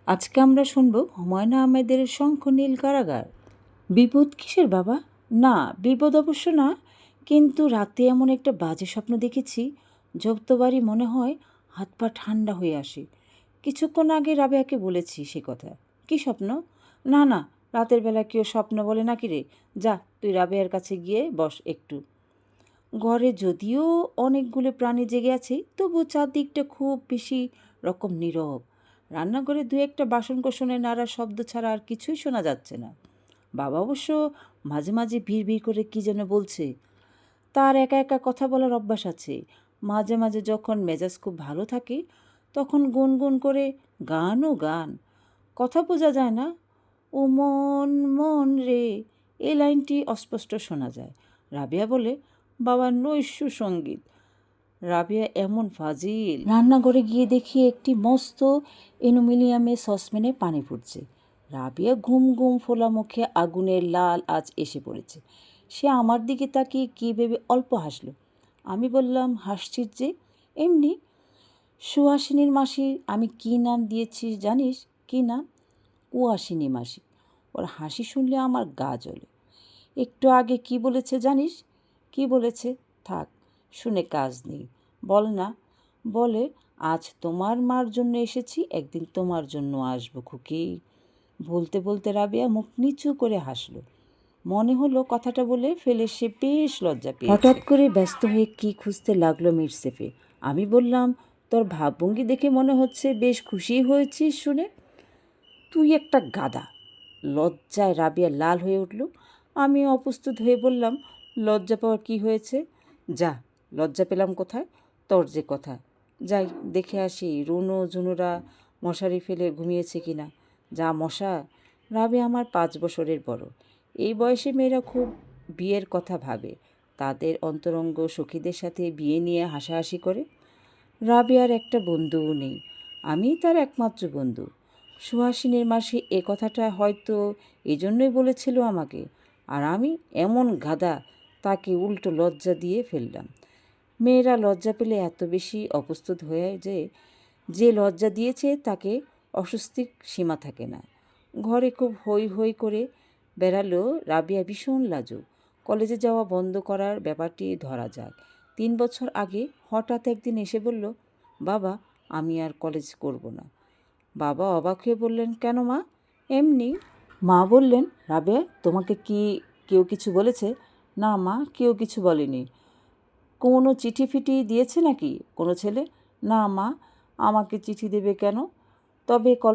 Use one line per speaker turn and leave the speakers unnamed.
আজকে আমরা শুনব হুমায়ুন আহমেদের শঙ্খনীল কারাগার। বিপদ কিসের বাবা? না, বিপদ অবশ্য না, কিন্তু রাতে এমন একটা বাজে স্বপ্ন দেখেছি, যতবারই মনে হয় হাত পা ঠান্ডা হয়ে আসে। কিছুক্ষণ আগে রাবেয়াকে বলেছি সে কথা। কী স্বপ্ন? না না, রাতের বেলা কেউ স্বপ্ন বলে নাকি রে? যা, তুই রাবেয়ার কাছে গিয়ে বস একটু। ঘরে যদিও অনেকগুলো প্রাণী জেগে আছে, তবু চারদিকটা খুব বেশি রকম নীরব। রান্নাঘরে দু একটা বাসনকোসনের নাড়ার শব্দ ছাড়া আর কিছুই শোনা যাচ্ছে না। বাবা অবশ্য মাঝে মাঝে ভিড় করে কী যেন বলছে। তার একা একা কথা বলার অভ্যাস আছে। মাঝে মাঝে যখন মেজাজ খুব ভালো থাকে তখন গুনগুন করে গান। কথা বোঝা যায় না। ও মন মন রে, এই লাইনটি অস্পষ্ট শোনা যায়। রাবেয়া বলে, বাবা নৈশ সঙ্গীত। রাবেয়া এমন ফাজিল। রান্নাঘরে গিয়ে দেখি একটি মস্ত অ্যালুমিনিয়ামে সসপ্যানে পানি ফুটছে। রাবেয়া ঘুম ফোলা মুখে আগুনের লাল আঁচ এসে পড়েছে। সে আমার দিকে তাকিয়ে কী ভেবে অল্প হাসল। আমি বললাম, হাসছিস যে? এমনি। সুহাসিনীর মাসি আমি কী নাম দিয়েছি জানিস? কী নাম? কুয়াশিনী মাসি। ওর হাসি শুনলে আমার গা জ্বলে। একটু আগে কি বলেছে জানিস? কি বলেছে? থাক, শুনে কাজ নেই, বল না। বলে, আজ তোমার মার জন্য এসেছি, একদিন তোমার জন্য আসবো খুকি। বলতে বলতে রাবেয়া মুখ নিচু করে হাসলো। মনে হলো কথাটা বলে ফেলে সে বেশ লজ্জা পেয়েছে। হঠাৎ করে ব্যস্ত হয়ে কি খুঁজতে লাগলো মিরসেফে। আমি বললাম, তোর ভাবভঙ্গি দেখে মনে হচ্ছে বেশ খুশি হয়েছিস শুনে। তুই একটা গাধা। লজ্জায় রাবেয়া লাল হয়ে উঠল। আমি অপ্রস্তুত হয়ে বললাম, লজ্জা পাওয়ার কী হয়েছে? যা, লজ্জা পেলাম কোথায়? তোর যে কথা। যাই দেখে আসি রুনু ঝুনুরা মশারি ফেলে ঘুমিয়েছে কিনা। যা মশা। রাবেয়া আমার 5 বছরের বড়। এই বয়সে মেয়েরা খুব বিয়ের কথা ভাবে, তাদের অন্তরঙ্গ সখীদের সাথে বিয়ে নিয়ে হাসাহাসি করে। রাবেয়ার একটা বন্ধুও নেই, আমি তার একমাত্র বন্ধু। সুহাসিনীর মাসি এ কথাটা হয়তো এজন্যই বলেছিল আমাকে, আর আমি এমন গাধা, তাকে উল্টো লজ্জা দিয়ে ফেললাম। মেয়েরা লজ্জা পেলে এত বেশি অপ্রস্তুত হয়ে যে লজ্জা দিয়েছে তাকে অস্বস্তির সীমা থাকে না। ঘরে খুব হই করে বেড়ালো রাবেয়া ভীষণ লাজুক। কলেজে যাওয়া বন্ধ করার ব্যাপারটি ধরা যাক। 3 বছর আগে হঠাৎ একদিন এসে বলল, বাবা আমি আর কলেজ করব না। বাবা অবাক হয়ে বললেন, কেন মা? এমনি। মা বললেন, রাবেয়া তোমাকে কি কেউ কিছু বলেছে? না মা, কেউ কিছু বলেনি। কোনো চিঠি ফিটি দিয়েছে নাকি কোনো ছেলে? না মা, আমাকে চিঠি দেবে কেন? তবে